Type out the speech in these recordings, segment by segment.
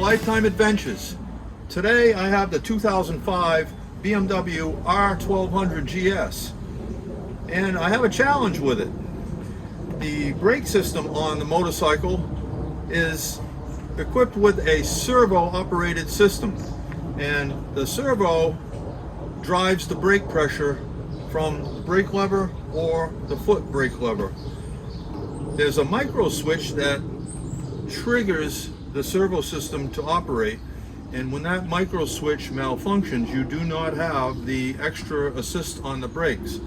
Lifetime Adventures. Today I have the 2005 BMW R1200 GS, and I have a challenge with it. The brake system on the motorcycle is equipped with a servo operated system, and the servo drives the brake pressure from the brake lever or the foot brake lever. There's a micro switch that triggers the servo system to operate, and when that micro switch malfunctions, you do not have the extra assist on the brakes,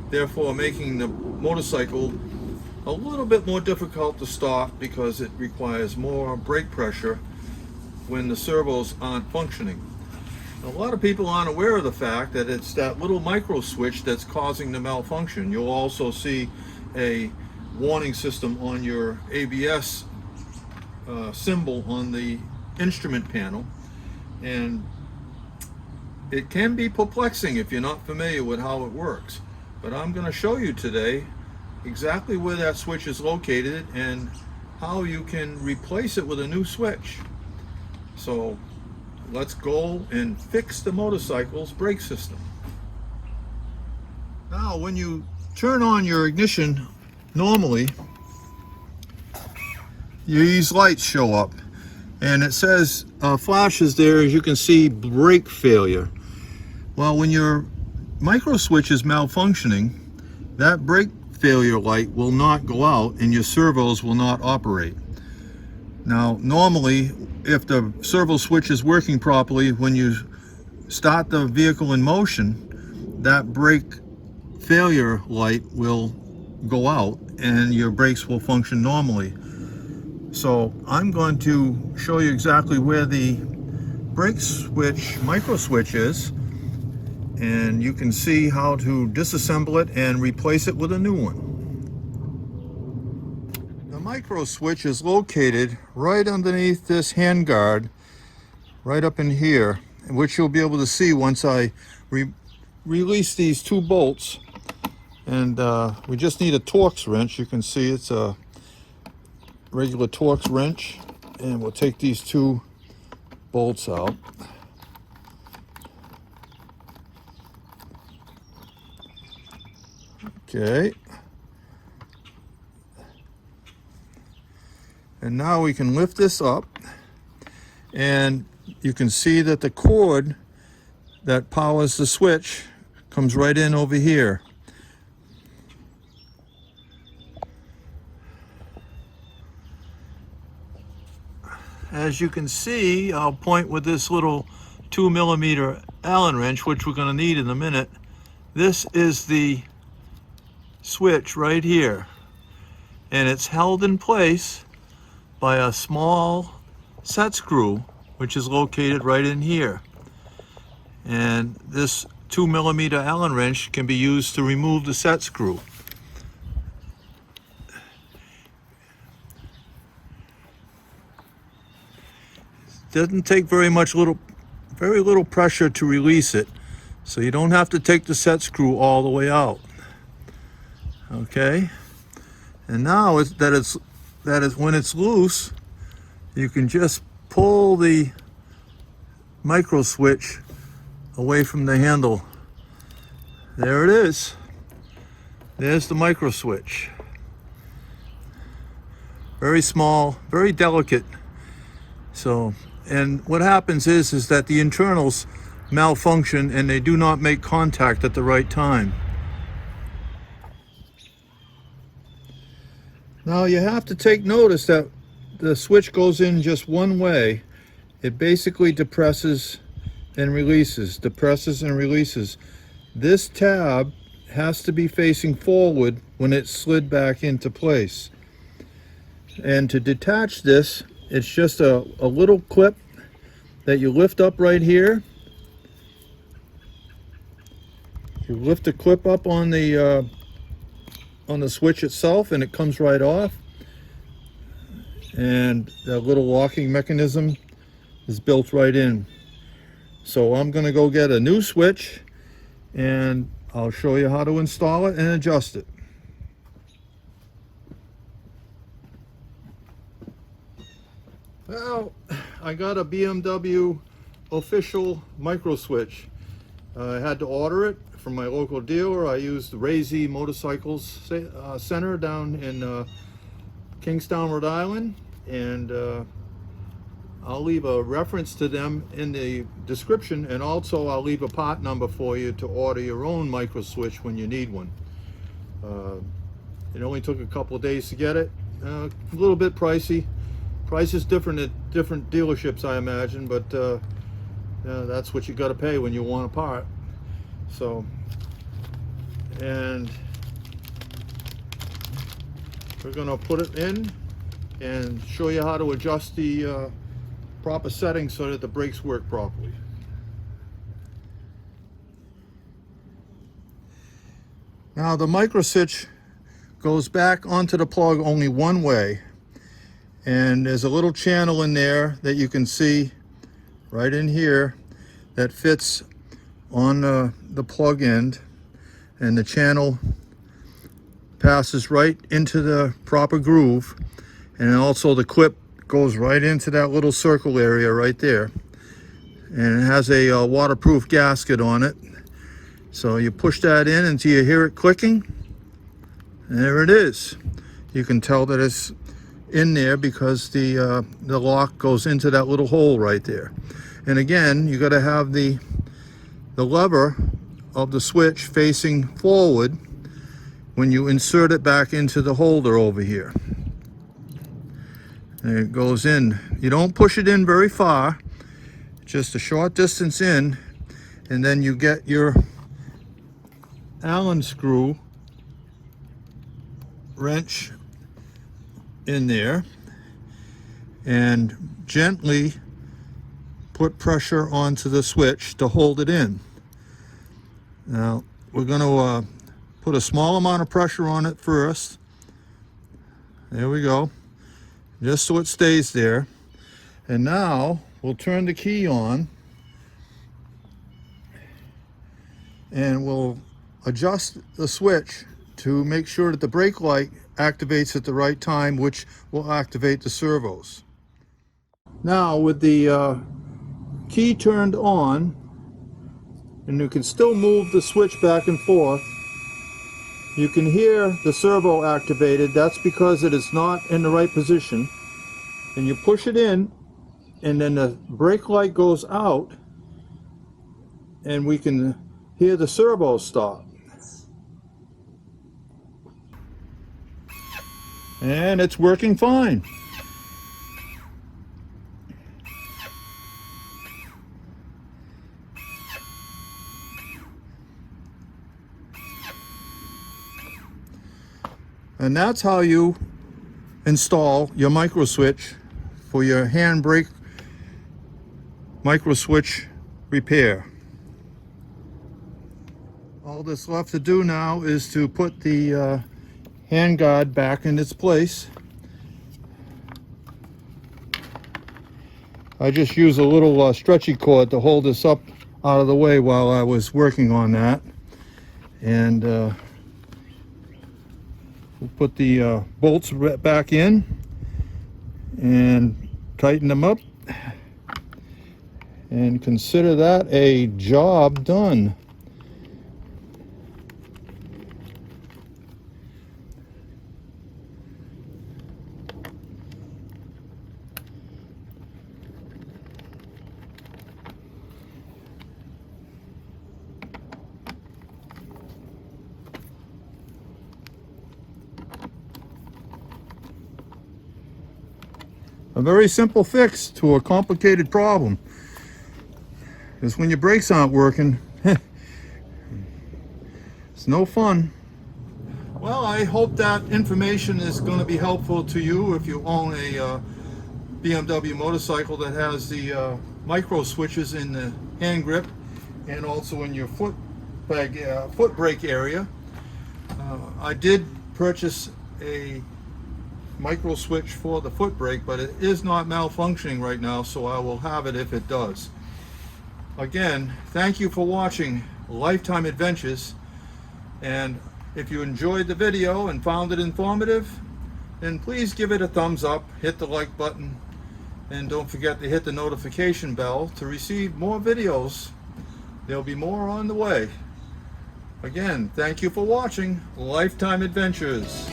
therefore making the motorcycle a little bit more difficult to stop because it requires more brake pressure when the servos aren't functioning. A lot of people aren't aware of the fact that it's that little micro switch that's causing the malfunction. You'll also see a warning system on your ABS symbol on the instrument panel, and it can be perplexing if you're not familiar with how it works. But I'm going to show you today exactly where that switch is located and how you can replace it with a new switch. So let's go and fix the motorcycle's brake system. Now when you turn on your ignition normally, these lights show up and it says flashes there, as you can see, brake failure. Well, when your micro switch is malfunctioning, that brake failure light will not go out and your servos will not operate. Now normally, if the servo switch is working properly, when you start the vehicle in motion, that brake failure light will go out and your brakes will function normally. So I'm going to show you exactly where the brake switch, micro switch is, and you can see how to disassemble it and replace it with a new one. The micro switch is located right underneath this handguard, right up in here, which you'll be able to see once I release these two bolts. And we just need a Torx wrench. You can see it's a regular Torx wrench, and we'll take these two bolts out. Okay, and now we can lift this up, and you can see that the cord that powers the switch comes right in over here. As you can see, I'll point with this little 2mm Allen wrench, which we're going to need in a minute. This is the switch right here, and it's held in place by a small set screw, which is located right in here. And this 2mm Allen wrench can be used to remove the set screw. Doesn't take very little pressure to release it, so you don't have to take the set screw all the way out. Okay, and now when it's loose, you can just pull the micro switch away from the handle. There it is. There's the micro switch. Very small, very delicate. So, and what happens is that the internals malfunction and they do not make contact at the right time. Now you have to take notice that the switch goes in just one way. It basically depresses and releases, depresses and releases. This tab has to be facing forward when it's slid back into place. And to detach this, it's just a little clip that you lift up right here. You lift the clip up on the switch itself, and it comes right off. And that little locking mechanism is built right in. So I'm going to go get a new switch, and I'll show you how to install it and adjust it. Well, I got a BMW official micro switch. I had to order it from my local dealer. I used the Reassembly Motorcycles Center down in Kingstown, Rhode Island, and I'll leave a reference to them in the description, and also I'll leave a part number for you to order your own micro switch when you need one. It only took a couple of days to get it. A little bit pricey. Price is different at different dealerships, I imagine, but that's what you got to pay when you want a part. So, and we're going to put it in and show you how to adjust the proper settings so that the brakes work properly. Now the micro switch goes back onto the plug only one way, and there's a little channel in there that you can see right in here that fits on the plug end, and the channel passes right into the proper groove, and also the clip goes right into that little circle area right there, and it has a waterproof gasket on it. So you push that in until you hear it clicking, and there it is. You can tell that it's in there because the lock goes into that little hole right there. And again, you got to have the lever of the switch facing forward when you insert it back into the holder over here. There it goes in. You don't push it in very far, just a short distance in, and then you get your Allen screw wrench in there and gently put pressure onto the switch to hold it in. Now we're going to put a small amount of pressure on it first. There we go, just so it stays there. And now we'll turn the key on and we'll adjust the switch to make sure that the brake light activates at the right time, which will activate the servos. Now with the key turned on, and you can still move the switch back and forth, you can hear the servo activated. That's because it is not in the right position. And you push it in, and then the brake light goes out, and we can hear the servo stop. And it's working fine. And that's how you install your micro switch for your hand brake micro switch repair. All that's left to do now is to put the hand guard back in its place. I just use a little stretchy cord to hold this up out of the way while I was working on that. And we'll put the bolts back in and tighten them up, and consider that a job done. A very simple fix to a complicated problem. Because when your brakes aren't working, it's no fun. Well, I hope that information is going to be helpful to you if you own a BMW motorcycle that has the micro switches in the hand grip and also in your foot brake area. I did purchase a micro switch for the foot brake, but it is not malfunctioning right now, so I will have it if it does. Again, thank you for watching Lifetime Adventures, and if you enjoyed the video and found it informative, then please give it a thumbs up, hit the like button, And don't forget to hit the notification bell to receive more videos. There'll be more on the way. Again, thank you for watching Lifetime Adventures.